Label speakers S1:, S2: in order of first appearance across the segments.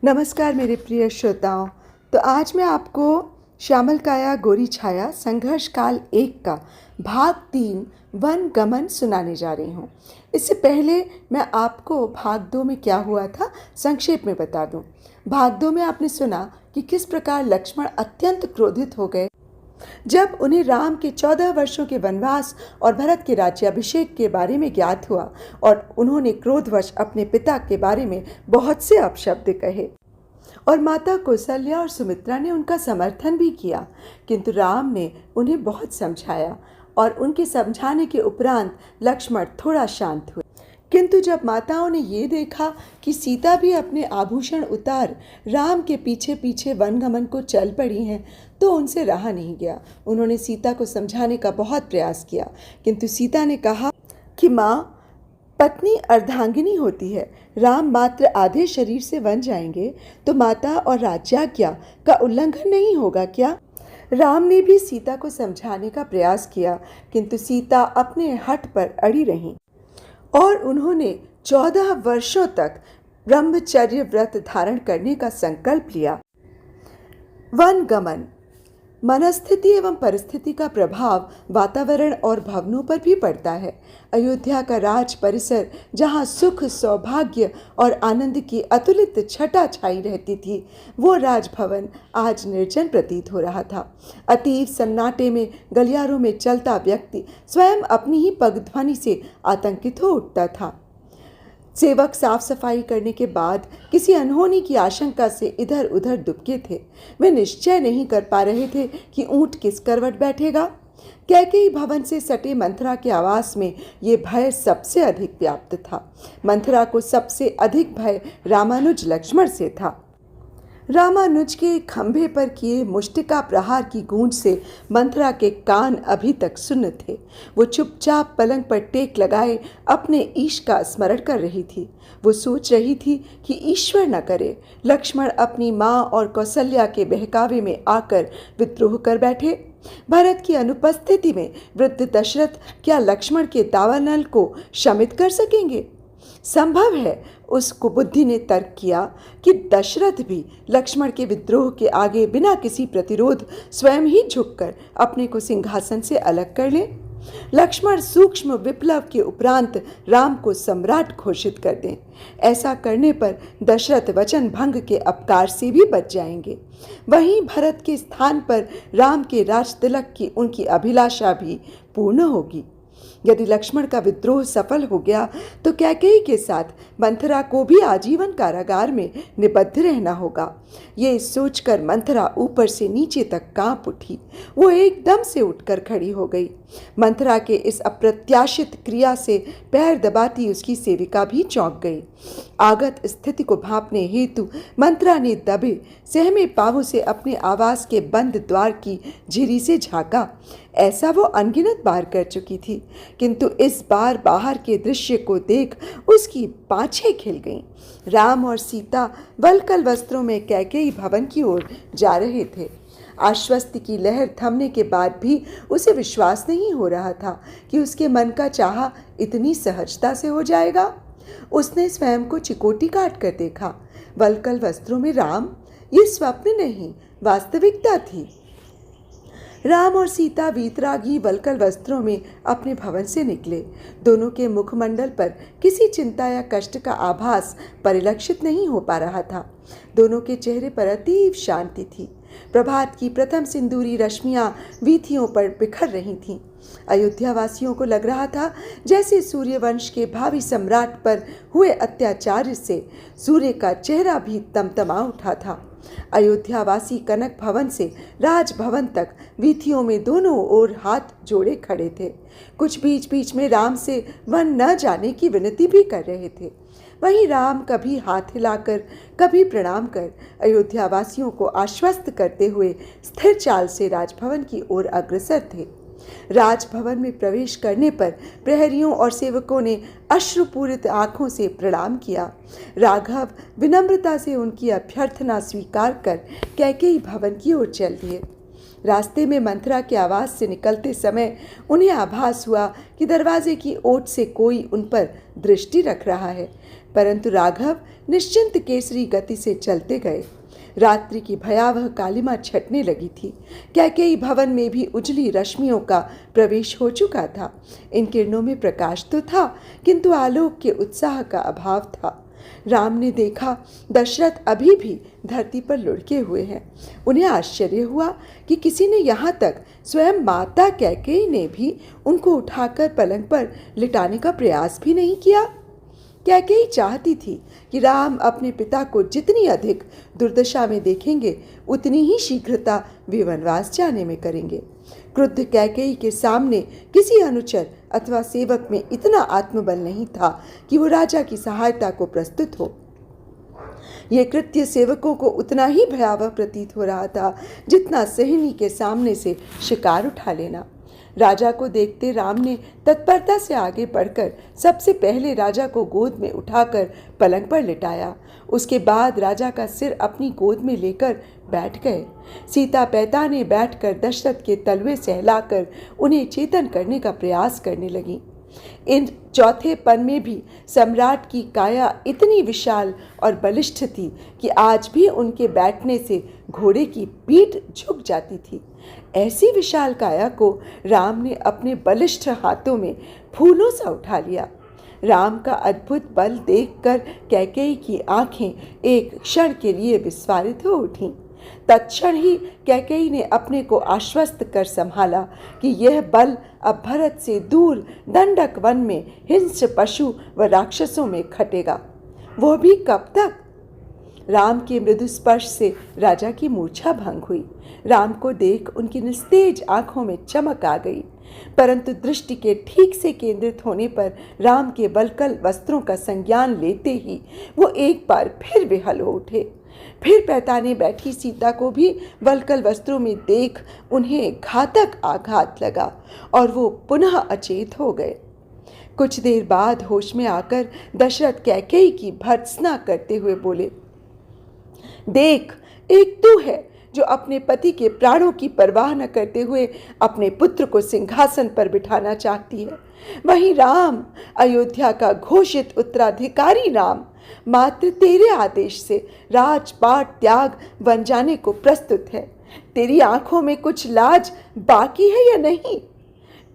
S1: नमस्कार मेरे प्रिय श्रोताओं। तो आज मैं आपको श्यामल काया गोरी छाया संघर्ष काल 1 का भाग 3 वन गमन सुनाने जा रही हूँ। इससे पहले मैं आपको भाग 2 में क्या हुआ था संक्षेप में बता दूँ। भाग 2 में आपने सुना कि किस प्रकार लक्ष्मण अत्यंत क्रोधित हो गए जब उन्हें राम के 14 वर्षों के वनवास और भरत के राज्याभिषेक के बारे में ज्ञात हुआ और उन्होंने क्रोधवश अपने पिता के बारे में बहुत से अपशब्द कहे और माता कौशल्या और सुमित्रा ने उनका समर्थन भी किया, किंतु राम ने उन्हें बहुत समझाया और उनके समझाने के उपरांत लक्ष्मण थोड़ा शांत हुए। किंतु जब माताओं ने ये देखा कि सीता भी अपने आभूषण उतार राम के पीछे पीछे वनगमन को चल पड़ी हैं, तो उनसे रहा नहीं गया। उन्होंने सीता को समझाने का बहुत प्रयास किया, किंतु सीता ने कहा कि माँ, पत्नी अर्धांगिनी होती है। राम मात्र आधे शरीर से वन जाएंगे तो माता और राज्याज्ञा का उल्लंघन नहीं होगा क्या? राम ने भी सीता को समझाने का प्रयास किया, किंतु सीता अपने हठ पर अड़ी रहीं और उन्होंने 14 वर्षों तक ब्रह्मचर्य व्रत धारण करने का संकल्प लिया। वन गमन। मनस्थिति एवं परिस्थिति का प्रभाव वातावरण और भवनों पर भी पड़ता है। अयोध्या का राज परिसर, जहाँ सुख, सौभाग्य और आनंद की अतुलित छटा छाई रहती थी, वो राजभवन आज निर्जन प्रतीत हो रहा था। अतीव सन्नाटे में गलियारों में चलता व्यक्ति स्वयं अपनी ही पगध्वनि से आतंकित हो उठता था। सेवक साफ सफाई करने के बाद किसी अनहोनी की आशंका से इधर उधर दुबके थे। वे निश्चय नहीं कर पा रहे थे कि ऊंट किस करवट बैठेगा। कैकेयी भवन से सटे मंथरा के आवास में ये भय सबसे अधिक व्याप्त था। मंथरा को सबसे अधिक भय रामानुज लक्ष्मण से था। रामानुज के खंभे पर किए मुष्टिका प्रहार की गूंज से मंथरा के कान अभी तक सुन्न थे। वो चुपचाप पलंग पर टेक लगाए अपने ईश का स्मरण कर रही थी। वो सोच रही थी कि ईश्वर न करे लक्ष्मण अपनी माँ और कौशल्या के बहकावे में आकर विद्रोह कर बैठे। भरत की अनुपस्थिति में वृद्ध दशरथ क्या लक्ष्मण के दावानल को शमित कर सकेंगे? संभव है। उस कुबुद्धि ने तर्क किया कि दशरथ भी लक्ष्मण के विद्रोह के आगे बिना किसी प्रतिरोध स्वयं ही झुककर अपने को सिंहासन से अलग कर ले। लक्ष्मण सूक्ष्म विप्लव के उपरांत राम को सम्राट घोषित कर दें। ऐसा करने पर दशरथ वचन भंग के अपकार से भी बच जाएंगे। वहीं भरत के स्थान पर राम के राजतिलक की उनकी अभिलाषा भी पूर्ण होगी। यदि लक्ष्मण का विद्रोह सफल हो गया तो कैकेयी के साथ मंथरा को भी आजीवन कारागार में निबद्ध रहना होगा। ये सोचकर मंथरा ऊपर से नीचे तक कांप उठी। वो एकदम से उठकर खड़ी हो गई। मंथरा के इस अप्रत्याशित क्रिया से पैर दबाती उसकी सेविका भी चौंक गई। आगत स्थिति को भांपने हेतु मंथरा ने दबे सहमे पांवों से अपने आवास के बंद द्वार की झिरी से झांका। ऐसा वो अनगिनत बार कर चुकी थी, किंतु इस बार बाहर के दृश्य को देख उसकी पाँछें खिल गईं। राम और सीता वल्कल वस्त्रों में कैकेयी भवन की ओर जा रहे थे। आश्वस्ति की लहर थमने के बाद भी उसे विश्वास नहीं हो रहा था कि उसके मन का चाहा इतनी सहजता से हो जाएगा। उसने स्वयं को चिकोटी काट कर देखा। वल्कल वस्त्रों में राम, ये स्वप्न नहीं, वास्तविकता थी। राम और सीता वीतरागी वल्कल वस्त्रों में अपने भवन से निकले। दोनों के मुखमंडल पर किसी चिंता या कष्ट का आभास परिलक्षित नहीं हो पा रहा था। दोनों के चेहरे पर अतीव शांति थी। प्रभात की प्रथम सिंदूरी रश्मियां वीथियों पर बिखर रही थीं। अयोध्या वासियों को लग रहा था जैसे सूर्यवंश के भावी सम्राट पर हुए अत्याचार से सूर्य का चेहरा भी तमतमा उठा था। अयोध्यावासी कनक भवन से राजभवन तक वीथियों में दोनों ओर हाथ जोड़े खड़े थे। कुछ बीच बीच में राम से वन न जाने की विनती भी कर रहे थे। वहीं राम कभी हाथ हिलाकर, कभी प्रणाम कर अयोध्यावासियों को आश्वस्त करते हुए स्थिर चाल से राजभवन की ओर अग्रसर थे। राजभवन में प्रवेश करने पर प्रहरियों और सेवकों ने अश्रुपूरित आंखों से प्रणाम किया। राघव विनम्रता से उनकी अभ्यर्थना स्वीकार कर कैकेयी भवन की ओर चल दिए। रास्ते में मंथरा के आवास से निकलते समय उन्हें आभास हुआ कि दरवाजे की ओट से कोई उन पर दृष्टि रख रहा है। परंतु राघव निश्चिंत केसरी गति से चलते गए। रात्रि की भयावह कालिमा छटने लगी थी। कैकेयी भवन में भी उजली रश्मियों का प्रवेश हो चुका था। इन किरणों में प्रकाश तो था, किंतु आलोक के उत्साह का अभाव था। राम ने देखा दशरथ अभी भी धरती पर लुढ़के हुए हैं। उन्हें आश्चर्य हुआ कि किसी ने यहाँ तक स्वयं माता कैकेयी ने भी उनको उठाकर पलंग पर लिटाने का प्रयास भी नहीं किया। कैकेयी चाहती थी कि राम अपने पिता को जितनी अधिक दुर्दशा में देखेंगे उतनी ही शीघ्रता वे वनवास जाने में करेंगे। क्रुद्ध कैकेयी के सामने किसी अनुचर अथवा सेवक में इतना आत्मबल नहीं था कि वो राजा की सहायता को प्रस्तुत हो। ये कृत्य सेवकों को उतना ही भयावह प्रतीत हो रहा था जितना सेहनी के सामने से शिकार उठा लेना। राजा को देखते राम ने तत्परता से आगे बढ़कर सबसे पहले राजा को गोद में उठाकर पलंग पर लिटाया। उसके बाद राजा का सिर अपनी गोद में लेकर बैठ गए। सीता पैताने बैठकर दशरथ के तलवे सहलाकर उन्हें चेतन करने का प्रयास करने लगी। इन चौथे पन में भी सम्राट की काया इतनी विशाल और बलिष्ठ थी कि आज भी उनके बैठने से घोड़े की पीठ झुक जाती थी। ऐसी विशाल काया को राम ने अपने बलिष्ठ हाथों में फूलों सा उठा लिया। राम का अद्भुत बल देखकर कैकेयी की आंखें एक क्षण के लिए विस्फारित हो उठीं। तत्क्षण ही कैकेयी ने अपने को आश्वस्त कर संभाला कि यह बल अब भरत से दूर दंडक वन में हिंस्र पशु व राक्षसों में खटेगा। वह भी कब तक? राम के मृदु स्पर्श से राजा की मूर्छा भंग हुई। राम को देख उनकी निस्तेज आंखों में चमक आ गई, परंतु दृष्टि के ठीक से केंद्रित होने पर राम के वल्कल वस्त्रों का संज्ञान लेते ही वो एक बार फिर विहल हो उठे। फिर पैताने बैठी सीता को भी वल्कल वस्त्रों में देख उन्हें घातक आघात लगा और वो पुनः अचेत हो गए। कुछ देर बाद होश में आकर दशरथ कैकेयी की भर्त्सना करते हुए बोले, देख, एक तू है जो अपने पति के प्राणों की परवाह न करते हुए अपने पुत्र को सिंहासन पर बिठाना चाहती है। वहीं राम, अयोध्या का घोषित उत्तराधिकारी राम, मात्र तेरे आदेश से राजपाट त्याग वन जाने को प्रस्तुत है। तेरी आंखों में कुछ लाज बाकी है या नहीं?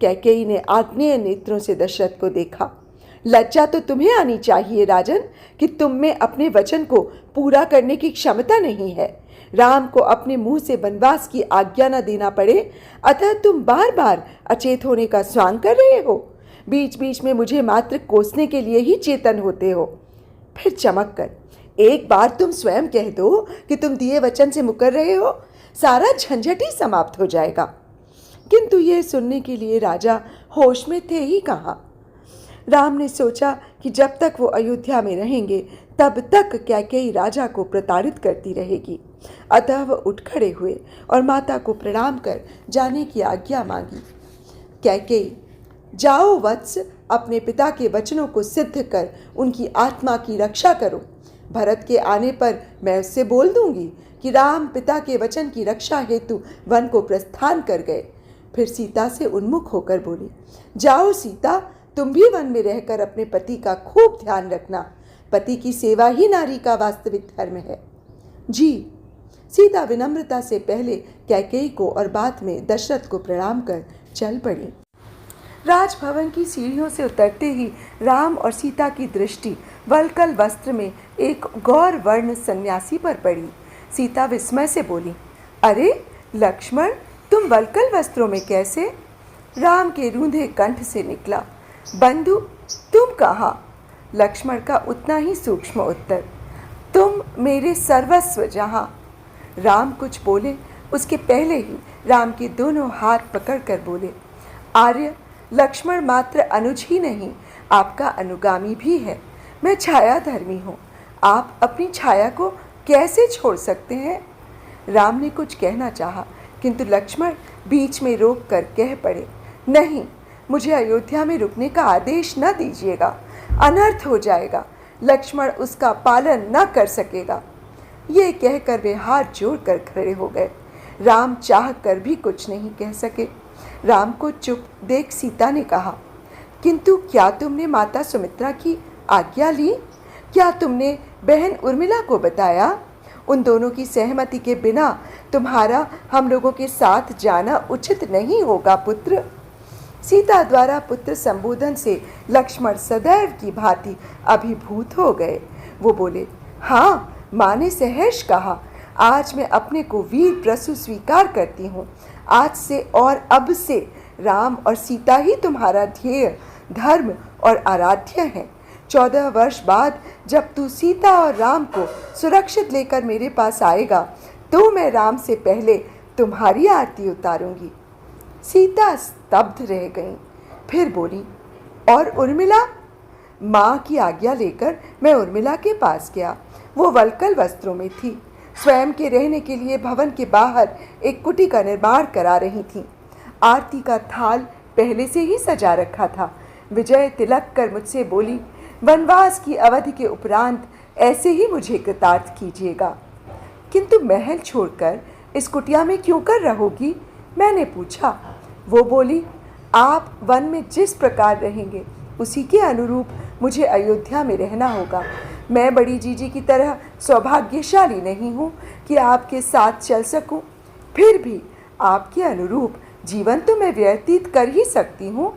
S1: कैकेयी ने आग्नेय नेत्रों से दशरथ को देखा। लज्जा तो तुम्हें आनी चाहिए राजन कि तुम में अपने वचन को पूरा करने की क्षमता नहीं है। राम को अपने मुंह से वनवास की आज्ञा न देना पड़े, अतः तुम बार बार अचेत होने का स्वांग कर रहे हो। बीच बीच में मुझे मात्र कोसने के लिए ही चेतन होते हो। फिर चमक कर एक बार तुम स्वयं कह दो कि तुम दिए वचन से मुकर रहे हो, सारा झंझट ही समाप्त हो जाएगा। किंतु ये सुनने के लिए राजा होश में थे ही कहाँ। राम ने सोचा कि जब तक वो अयोध्या में रहेंगे तब तक कैकेयी राजा को प्रताड़ित करती रहेगी। अतः वह उठ खड़े हुए और माता को प्रणाम कर जाने की आज्ञा मांगी। कैकेयी, जाओ वत्स, अपने पिता के वचनों को सिद्ध कर उनकी आत्मा की रक्षा करो। भरत के आने पर मैं उससे बोल दूंगी कि राम पिता के वचन की रक्षा हेतु वन को प्रस्थान कर गए। फिर सीता से उन्मुख होकर बोली, जाओ सीता, तुम भी वन में रहकर अपने पति का खूब ध्यान रखना। पति की सेवा ही नारी का वास्तविक धर्म है। जी। सीता विनम्रता से पहले कैकेयी को और बाद में दशरथ को प्रणाम कर चल पड़ी। राजभवन की सीढ़ियों से उतरते ही राम और सीता की दृष्टि वल्कल वस्त्र में एक गौर वर्ण सन्यासी पर पड़ी। सीता विस्मय से बोली, अरे लक्ष्मण, तुम वल्कल वस्त्रों में कैसे? राम के रूंधे कंठ से निकला, बंधु, तुम कहाँ? लक्ष्मण का उतना ही सूक्ष्म उत्तर, तुम मेरे सर्वस्व जहाँ। राम कुछ बोले उसके पहले ही राम के दोनों हाथ पकड़कर बोले, आर्य, लक्ष्मण मात्र अनुज ही नहीं, आपका अनुगामी भी है। मैं छायाधर्मी हूँ, आप अपनी छाया को कैसे छोड़ सकते हैं? राम ने कुछ कहना चाहा, किंतु लक्ष्मण बीच में रोक कर कह पड़े, नहीं, मुझे अयोध्या में रुकने का आदेश न दीजिएगा, अनर्थ हो जाएगा। लक्ष्मण उसका पालन न कर सकेगा। ये कहकर वे हाथ जोड़कर खड़े हो गए। राम चाह कर भी कुछ नहीं कह सके। राम को चुप देख सीता ने कहा, किंतु क्या तुमने माता सुमित्रा की आज्ञा ली? क्या तुमने बहन उर्मिला को बताया? उन दोनों की सहमति के बिना तुम्हारा हम लोगों के साथ जाना उचित नहीं होगा पुत्र। सीता द्वारा पुत्र संबोधन से लक्ष्मण सदैव की भांति अभिभूत हो गए। वो बोले, हाँ, माँ ने सहर्ष कहा। आज मैं अपने को वीर प्रसु स्वीकार करती हूँ। आज से और अब से राम और सीता ही तुम्हारा ध्येय, धर्म और आराध्य है। 14 वर्ष बाद जब तू सीता और राम को सुरक्षित लेकर मेरे पास आएगा तो मैं राम से पहले तुम्हारी आरती उतारूंगी। सीता स्तब्ध रह गईं। फिर बोली, और उर्मिला? माँ की आज्ञा लेकर मैं उर्मिला के पास गया। वो वल्कल वस्त्रों में थी। स्वयं के रहने के लिए भवन के बाहर एक कुटी का निर्माण करा रही थी। आरती का थाल पहले से ही सजा रखा था। विजय तिलक कर मुझसे बोली, वनवास की अवधि के उपरांत ऐसे ही मुझे कृतार्थ कीजिएगा। किंतु महल छोड़कर इस कुटिया में क्यों कर रहोगी? मैंने पूछा। वो बोली, आप वन में जिस प्रकार रहेंगे उसी के अनुरूप मुझे अयोध्या में रहना होगा। मैं बड़ी जीजी की तरह सौभाग्यशाली नहीं हूँ कि आपके साथ चल सकूँ। फिर भी आपके अनुरूप जीवन तो मैं व्यतीत कर ही सकती हूँ।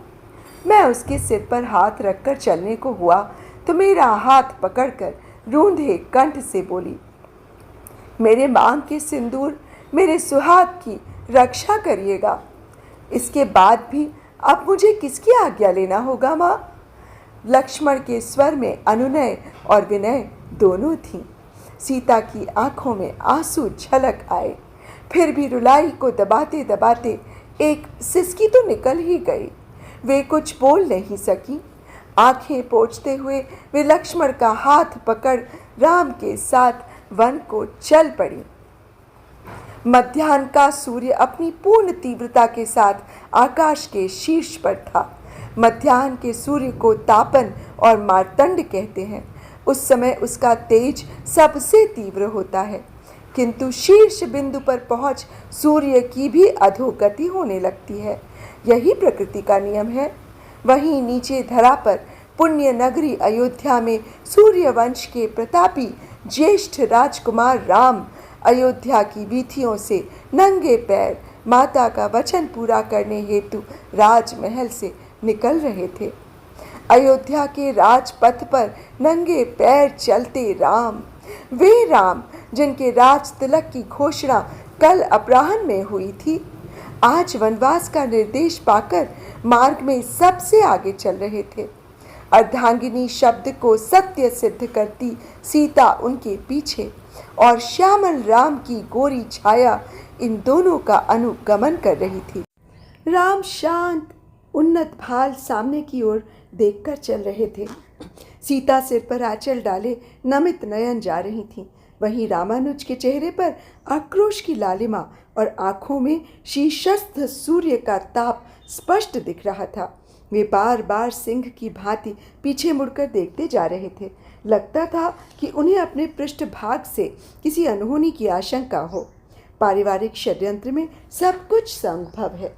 S1: मैं उसके सिर पर हाथ रखकर चलने को हुआ तो मेरा हाथ पकड़कर रूंधे कंठ से बोली, मेरे मांग के सिंदूर, मेरे सुहाग की रक्षा करिएगा। इसके बाद भी अब मुझे किसकी आज्ञा लेना होगा माँ? लक्ष्मण के स्वर में अनुनय और विनय दोनों थीं। सीता की आंखों में आंसू झलक आए। फिर भी रुलाई को दबाते दबाते एक सिसकी तो निकल ही गई। वे कुछ बोल नहीं सकी। आंखें पोंछते हुए वे लक्ष्मण का हाथ पकड़ राम के साथ वन को चल पड़ी। मध्याह्न का सूर्य अपनी पूर्ण तीव्रता के साथ आकाश के शीर्ष पर था। मध्याह्न के सूर्य को तापन और मार्तंड कहते हैं। उस समय उसका तेज सबसे तीव्र होता है, किंतु शीर्ष बिंदु पर पहुंच सूर्य की भी अधोगति होने लगती है। यही प्रकृति का नियम है। वहीं नीचे धरा पर पुण्य नगरी अयोध्या में सूर्यवंश के प्रतापी ज्येष्ठ राजकुमार राम अयोध्या की वीथियों से नंगे पैर माता का वचन पूरा करने हेतु राजमहल से निकल रहे थे। अयोध्या के राजपथ पर नंगे पैर चलते राम, वे राम जिनके राज तिलक की घोषणा कल अपराह्न में हुई थी, आज वनवास का निर्देश पाकर मार्ग में सबसे आगे चल रहे थे। अर्धांगिनी शब्द को सत्य सिद्ध करती सीता उनके पीछे और श्यामल राम की गोरी छाया इन दोनों का अनुगमन कर रही थी। राम शांत उन्नत भाल सामने की ओर देखकर चल रहे थे। सीता सिर पर आंचल डाले नमित नयन जा रही थीं। वहीं रामानुज के चेहरे पर आक्रोश की लालिमा और आंखों में शीर्षस्थ सूर्य का ताप स्पष्ट दिख रहा था। वे बार बार सिंह की भांति पीछे मुड़कर देखते जा रहे थे। लगता था कि उन्हें अपने पृष्ठभाग से किसी अनहोनी की आशंका हो। पारिवारिक षड्यंत्र में सब कुछ संभव है।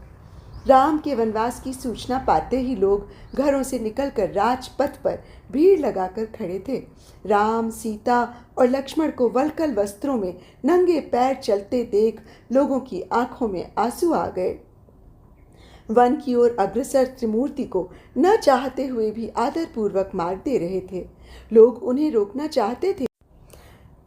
S1: राम के वनवास की सूचना पाते ही लोग घरों से निकलकर राजपथ पर भीड़ लगाकर खड़े थे। राम, सीता और लक्ष्मण को वल्कल वस्त्रों में नंगे पैर चलते देख लोगों की आंखों में आंसू आ गए। वन की ओर अग्रसर त्रिमूर्ति को न चाहते हुए भी आदरपूर्वक मार्ग दे रहे थे। लोग उन्हें रोकना चाहते थे,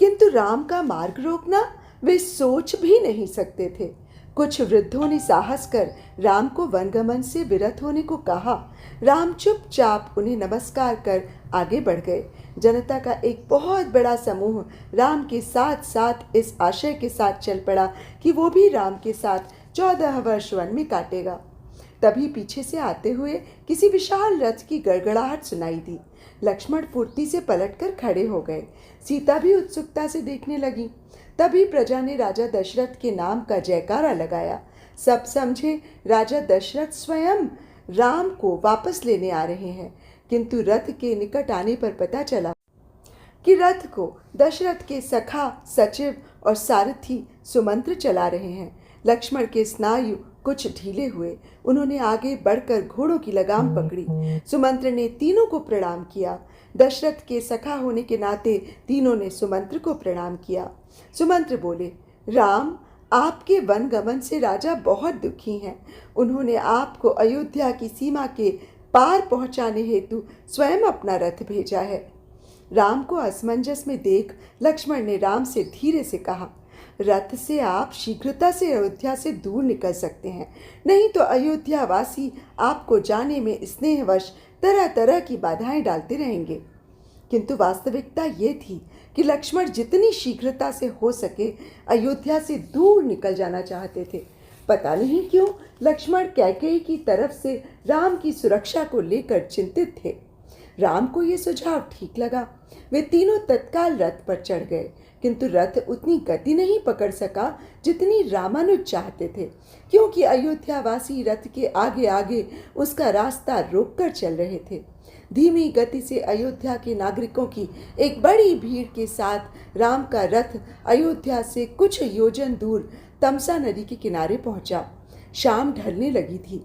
S1: किंतु राम का मार्ग रोकना वे सोच भी नहीं सकते थे। कुछ वृद्धों ने साहस कर राम को वनगमन से विरत होने को कहा। राम चुपचाप उन्हें नमस्कार कर आगे बढ़ गए। जनता का एक बहुत बड़ा समूह राम के साथ साथ इस आशय के साथ चल पड़ा कि वो भी राम के साथ 14 वर्ष वन में काटेगा। तभी पीछे से आते हुए किसी विशाल रथ की गड़गड़ाहट सुनाई दी। लक्ष्मण फुर्ती से पलटकर खड़े हो गए। सीता भी उत्सुकता से देखने लगी। तभी प्रजा ने राजा दशरथ के नाम का जयकारा लगाया। सब समझे राजा दशरथ स्वयं राम को वापस लेने आ रहे हैं, किंतु रथ के निकट आने पर पता चला कि रथ को दशरथ के सखा, सचिव और सारथी सुमंत्र चला रहे हैं। लक्ष्मण के स्नायु कुछ ढीले हुए। उन्होंने आगे बढ़कर घोड़ों की लगाम पकड़ी। सुमंत्र ने तीनों को प्रणाम किया। दशरथ के सखा होने के नाते तीनों ने सुमंत्र को प्रणाम किया। सुमंत्र बोले, राम, आपके वन गमन से राजा बहुत दुखी हैं। उन्होंने आपको अयोध्या की सीमा के पार पहुंचाने हेतु स्वयं अपना रथ भेजा है। राम को असमंजस में देख लक्ष्मण ने राम से धीरे से कहा, रथ से आप शीघ्रता से अयोध्या से दूर निकल सकते हैं, नहीं तो अयोध्या वासी आपको जाने में स्नेहवश तरह तरह की बाधाएं डालते रहेंगे। किंतु वास्तविकता ये थी कि लक्ष्मण जितनी शीघ्रता से हो सके अयोध्या से दूर निकल जाना चाहते थे। पता नहीं क्यों लक्ष्मण कैकेयी की तरफ से राम की सुरक्षा को लेकर चिंतित थे। राम को यह सुझाव ठीक लगा। वे तीनों तत्काल रथ पर चढ़ गए, किंतु रथ उतनी गति नहीं पकड़ सका जितनी रामानुज चाहते थे, क्योंकि अयोध्यावासी रथ के आगे आगे उसका रास्ता रोककर चल रहे थे। धीमी गति से अयोध्या के नागरिकों की एक बड़ी भीड़ के साथ राम का रथ अयोध्या से कुछ योजन दूर तमसा नदी के किनारे पहुंचा। शाम ढलने लगी थी।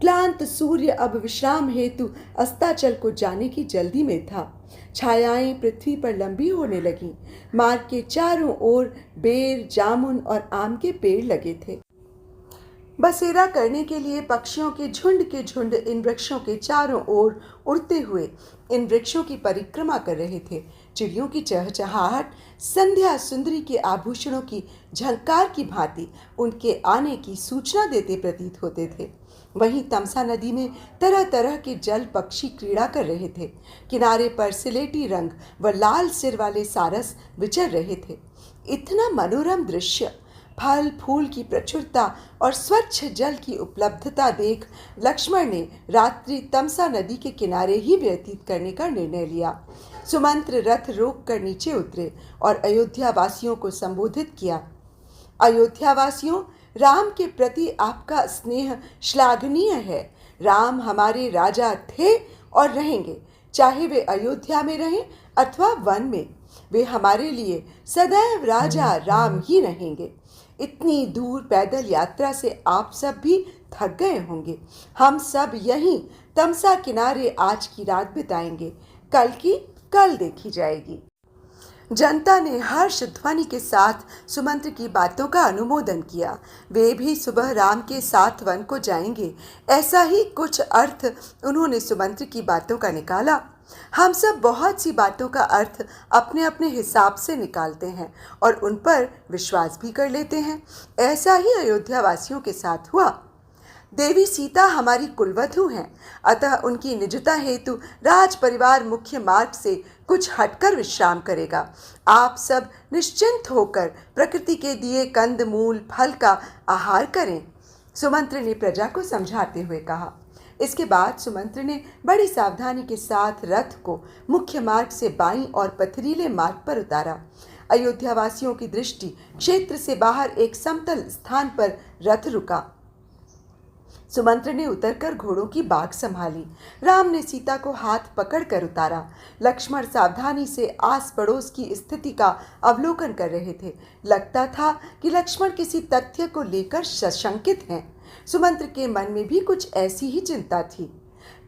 S1: क्लांत सूर्य अब विश्राम हेतु अस्ताचल को जाने की जल्दी में था। छायाएं पृथ्वी पर लंबी होने लगीं। मार्ग के चारों ओर बेर, जामुन और आम के पेड़ लगे थे। बसेरा करने के लिए पक्षियों के झुंड इन वृक्षों के चारों ओर उड़ते हुए इन वृक्षों की परिक्रमा कर रहे थे। चिड़ियों की चहचहाहट संध्या सुंदरी के आभूषणों की झंकार की भांति उनके आने की सूचना देते प्रतीत होते थे। वहीं तमसा नदी में तरह तरह के जल पक्षी क्रीड़ा कर रहे थे। किनारे पर सिलेटी रंग व लाल सिर वाले सारस विचर रहे थे। इतना मनोरम दृश्य, फल फूल की प्रचुरता और स्वच्छ जल की उपलब्धता देख लक्ष्मण ने रात्रि तमसा नदी के किनारे ही व्यतीत करने का निर्णय लिया। सुमंत्र रथ रोक कर नीचे उतरे और अयोध्या वासियों को संबोधित किया। अयोध्यावासियों, राम के प्रति आपका स्नेह श्लाघनीय है। राम हमारे राजा थे और रहेंगे, चाहे वे अयोध्या में रहें अथवा वन में। वे हमारे लिए सदैव राजा राम ही रहेंगे। इतनी दूर पैदल यात्रा से आप सब भी थक गए होंगे। हम सब यहीं तमसा किनारे आज की रात बिताएंगे, कल की कल देखी जाएगी। जनता ने हर्ष ध्वनि के साथ सुमंत्र की बातों का अनुमोदन किया। वे भी सुबह राम के साथ वन को जाएंगे, ऐसा ही कुछ अर्थ उन्होंने सुमंत्र की बातों का निकाला। हम सब बहुत सी बातों का अर्थ अपने अपने हिसाब से निकालते हैं और उन पर विश्वास भी कर लेते हैं। ऐसा ही अयोध्या वासियों के साथ हुआ। देवी सीता हमारी कुलवधू हैं, अतः उनकी निजता हेतु राज परिवार मुख्य मार्ग से कुछ हटकर विश्राम करेगा। आप सब निश्चिंत होकर प्रकृति के दिए कंद मूल फल का आहार करें, सुमंत्र ने प्रजा को समझाते हुए कहा। इसके बाद सुमंत्र ने बड़ी सावधानी के साथ रथ को मुख्य मार्ग से बाईं और पथरीले मार्ग पर उतारा। अयोध्यावासियों की दृष्टि क्षेत्र से बाहर एक समतल स्थान पर रथ रुका। सुमंत्र ने उतरकर घोड़ों की बाग संभाली। राम ने सीता को हाथ पकड़कर उतारा। लक्ष्मण सावधानी से आस पड़ोस की स्थिति का अवलोकन कर रहे थे। लगता था कि लक्ष्मण किसी तथ्य को लेकर सशंकित हैं। सुमंत्र के मन में भी कुछ ऐसी ही चिंता थी।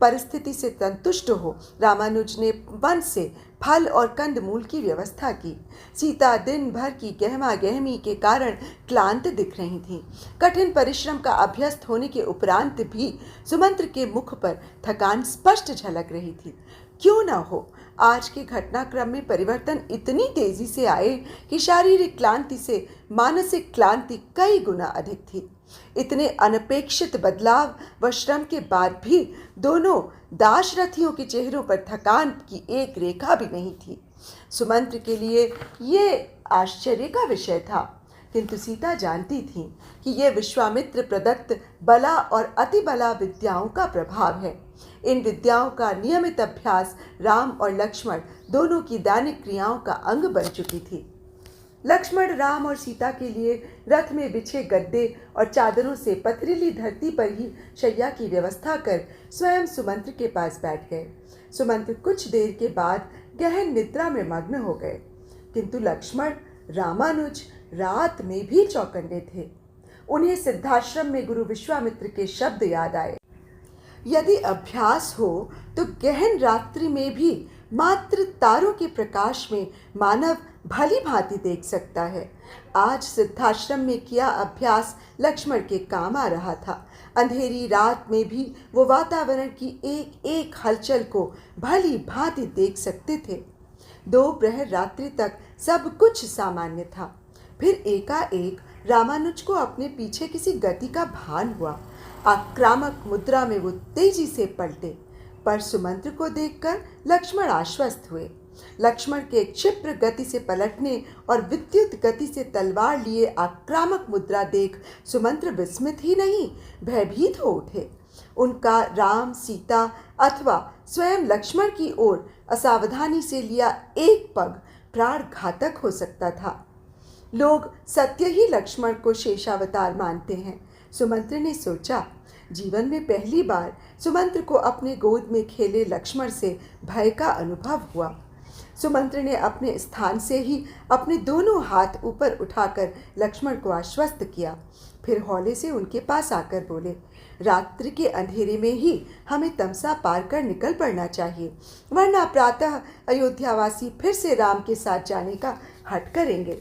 S1: परिस्थिति से संतुष्ट हो रामानुज ने वन से फल और कंदमूल की व्यवस्था की। सीता दिन भर की गहमा गहमी के कारण क्लांत दिख रही थी। कठिन परिश्रम का अभ्यस्त होने के उपरांत भी सुमंत्र के मुख पर थकान स्पष्ट झलक रही थी। क्यों न हो, आज के घटनाक्रम में परिवर्तन इतनी तेजी से आए कि शारीरिक क्लांति से मानसिक क्लांति कई गुना अधिक थी। इतने अनपेक्षित बदलाव व श्रम के बाद भी दोनों दाशरथियों के चेहरों पर थकान की एक रेखा भी नहीं थी। सुमंत्र के लिए ये आश्चर्य का विषय था, किंतु सीता जानती थी कि यह विश्वामित्र प्रदत्त बला और अतिबला विद्याओं का प्रभाव है। इन विद्याओं का नियमित अभ्यास राम और लक्ष्मण दोनों की दैनिक क्रियाओं का अंग बन चुकी थी। लक्ष्मण राम और सीता के लिए रथ में बिछे गद्दे और चादरों से पथरीली धरती पर ही शैया की व्यवस्था कर स्वयं सुमंत्र के पास बैठ गए। सुमंत्र कुछ देर के बाद गहन निद्रा में मग्न हो गए, किंतु लक्ष्मण रामानुज रात में भी चौकन्ने थे। उन्हें सिद्धाश्रम में गुरु विश्वामित्र के शब्द याद आए। यदि अभ्यास हो तो गहन रात्रि में भी मात्र तारों के प्रकाश में मानव भली भांति देख सकता है। आज सिद्धाश्रम में किया अभ्यास लक्ष्मण के काम आ रहा था। अंधेरी रात में भी वो वातावरण की एक एक हलचल को भली भांति देख सकते थे। दोपहर रात्रि तक सब कुछ सामान्य था। फिर एकाएक रामानुज को अपने पीछे किसी गति का भान हुआ। आक्रामक मुद्रा में वो तेजी से पलटे, पर सुमंत्र को देखकर लक्ष्मण आश्वस्त हुए। लक्ष्मण के क्षिप्र गति से पलटने और विद्युत गति से तलवार लिए आक्रामक मुद्रा देख सुमंत्र विस्मित ही नहीं, भयभीत हो उठे। उनका राम, सीता अथवा स्वयं लक्ष्मण की ओर असावधानी से लिया एक पग प्राण घातक हो सकता था। लोग सत्य ही लक्ष्मण को शेषावतार मानते हैं। सुमंत्र ने सोचा। जीवन में पहली बार सुमंत्र को अपने गोद में खेले लक्ष्मण से भय का अनुभव हुआ। सुमंत्र ने अपने स्थान से ही अपने दोनों हाथ ऊपर उठाकर लक्ष्मण को आश्वस्त किया। फिर हौले से उनके पास आकर बोले, रात्रि के अंधेरे में ही हमें तमसा पार कर निकल पड़ना चाहिए, वरना प्रातः अयोध्यावासी फिर से राम के साथ जाने का हठ करेंगे।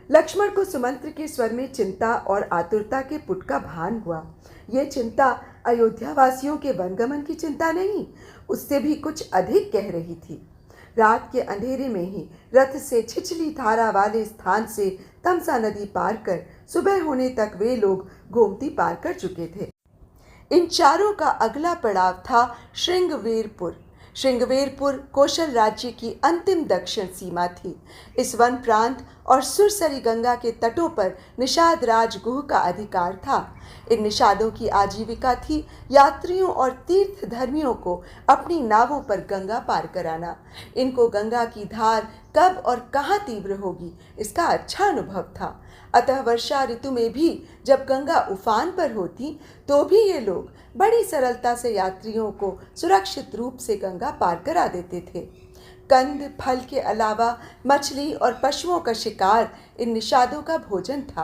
S1: लक्ष्मण को सुमंत्र के स्वर में चिंता और आतुरता के पुट का भान हुआ। ये चिंता अयोध्यावासियों के वनगमन की चिंता नहीं, उससे भी कुछ अधिक कह रही थी। रात के अंधेरे में ही रथ से छिछली धारा वाले स्थान से तमसा नदी पार कर सुबह होने तक वे लोग गोमती पार कर चुके थे। इन चारों का अगला पड़ाव था श्रृंगवेरपुर। श्रृंगवेरपुर कौशल राज्य की अंतिम दक्षिण सीमा थी। इस वन प्रांत और सुरसरी गंगा के तटों पर निषाद राज गुह का अधिकार था। इन निषादों की आजीविका थी यात्रियों और तीर्थधर्मियों को अपनी नावों पर गंगा पार कराना। इनको गंगा की धार कब और कहाँ तीव्र होगी इसका अच्छा अनुभव था। अतः वर्षा ऋतु में भी जब गंगा उफान पर होती तो भी ये लोग बड़ी सरलता से यात्रियों को सुरक्षित रूप से गंगा पार करा देते थे। कंद फल के अलावा मछली और पशुओं का शिकार इन निषादों का भोजन था।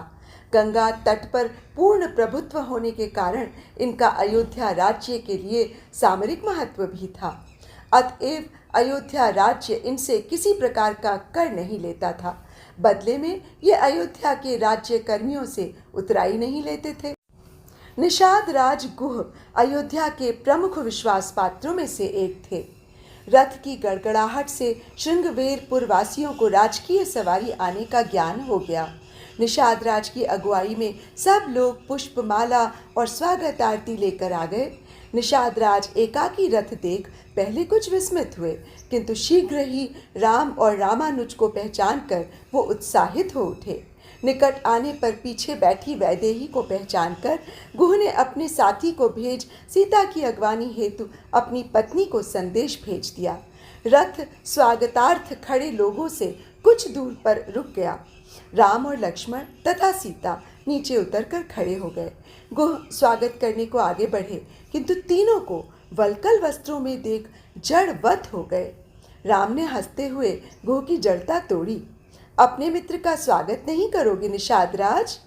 S1: गंगा तट पर पूर्ण प्रभुत्व होने के कारण इनका अयोध्या राज्य के लिए सामरिक महत्व भी था। अतएव अयोध्या राज्य इनसे किसी प्रकार का कर नहीं लेता था। बदले में ये अयोध्या के राज्य कर्मियों से उतराई नहीं लेते थे। निषाद राज गुह अयोध्या के प्रमुख विश्वास पात्रों में से एक थे। रथ की गड़गड़ाहट से श्रृंगवेरपुर वासियों को राजकीय सवारी आने का ज्ञान हो गया। निषाद राज की अगुवाई में सब लोग पुष्पमाला और स्वागत आरती लेकर आ गए। निषाद राज एकाकी रथ देख पहले कुछ विस्मित हुए, किंतु शीघ्र ही राम और रामानुज को पहचान कर वो उत्साहित हो उठे। निकट आने पर पीछे बैठी वैदेही को पहचानकर गुह ने अपने साथी को भेज सीता की अगवानी हेतु अपनी पत्नी को संदेश भेज दिया। रथ स्वागतार्थ खड़े लोगों से कुछ दूर पर रुक गया। राम और लक्ष्मण तथा सीता नीचे उतरकर खड़े हो गए। गुह स्वागत करने को आगे बढ़े, किंतु तीनों को वल्कल वस्त्रों में देख जड़वत हो गए। राम ने हंसते हुए गुह की जड़ता तोड़ी। अपने मित्र का स्वागत नहीं करोगे निषाद राज?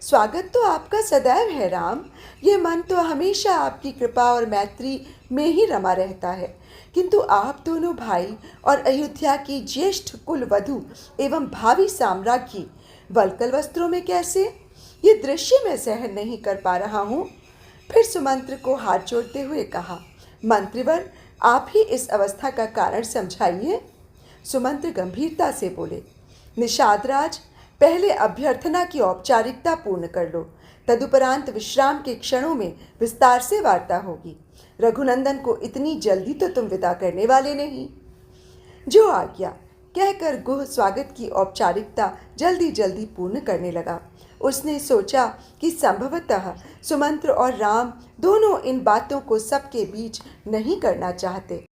S1: स्वागत तो आपका सदैव है राम। ये मन तो हमेशा आपकी कृपा और मैत्री में ही रमा रहता है, किंतु आप दोनों भाई और अयोध्या की ज्येष्ठ कुल वधू एवं भावी साम्राज्ञी वल्कल वस्त्रों में कैसे? ये दृश्य मैं सहन नहीं कर पा रहा हूँ। फिर सुमंत्र को हाथ जोड़ते हुए कहा, मंत्रीवर आप ही इस अवस्था का कारण समझाइए। सुमंत्र गंभीरता से बोले, निषाद राज, पहले अभ्यर्थना की औपचारिकता पूर्ण कर लो, तदुपरांत विश्राम के क्षणों में विस्तार से वार्ता होगी। रघुनंदन को इतनी जल्दी तो तुम विदा करने वाले नहीं। जो आज्ञा, कहकर गुह स्वागत की औपचारिकता जल्दी जल्दी पूर्ण करने लगा। उसने सोचा कि संभवतः सुमंत्र और राम दोनों इन बातों को सबके बीच नहीं करना चाहते।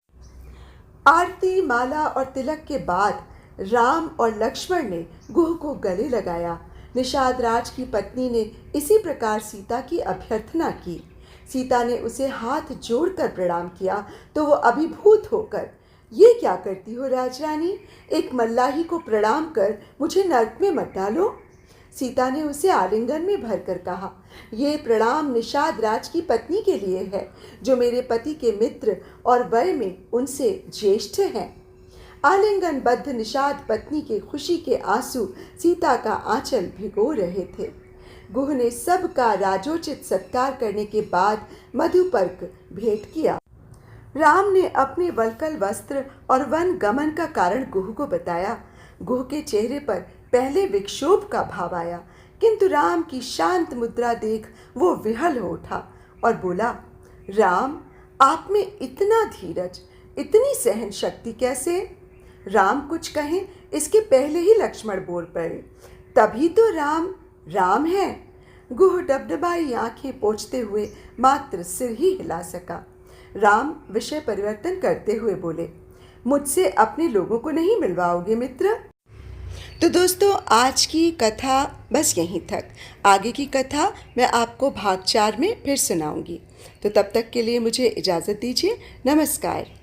S1: आरती, माला और तिलक के बाद राम और लक्ष्मण ने गुह को गले लगाया। निषाद राज की पत्नी ने इसी प्रकार सीता की अभ्यर्थना की। सीता ने उसे हाथ जोड़कर प्रणाम किया तो वो अभिभूत होकर, ये क्या करती हो राजरानी? एक मल्लाही को प्रणाम कर मुझे नरक में मत डालो। सीता ने उसे आलिंगन में भरकर कहा, ये प्रणाम निषाद राज की पत्नी के लिए है, जो मेरे पति के मित्र और वय में उनसे ज्येष्ठ हैं। आलिंगन बद्ध निषाद पत्नी के खुशी के आंसू सीता का आंचल भिगो रहे थे। गुह ने सबका राजोचित सत्कार करने के बाद मधुपर्क भेंट किया। राम ने अपने वल्कल वस्त्र और वन गमन का कारण गुह को बताया। गुह के चेहरे पर पहले विक्षोभ का भाव आया, किंतु राम की शांत मुद्रा देख वो विहल हो उठा और बोला, राम, आप में इतना धीरज, इतनी सहन शक्ति कैसे? राम कुछ कहें इसके पहले ही लक्ष्मण बोल पड़े, तभी तो राम राम है। गुह डबडबाई आंखें पोंछते हुए मात्र सिर ही हिला सका। राम विषय परिवर्तन करते हुए बोले, मुझसे अपने लोगों को नहीं मिलवाओगे मित्र? तो दोस्तों, आज की कथा बस यहीं तक। आगे की कथा मैं आपको भाग 4 में फिर सुनाऊंगी। तो तब तक के लिए मुझे इजाज़त दीजिए। नमस्कार।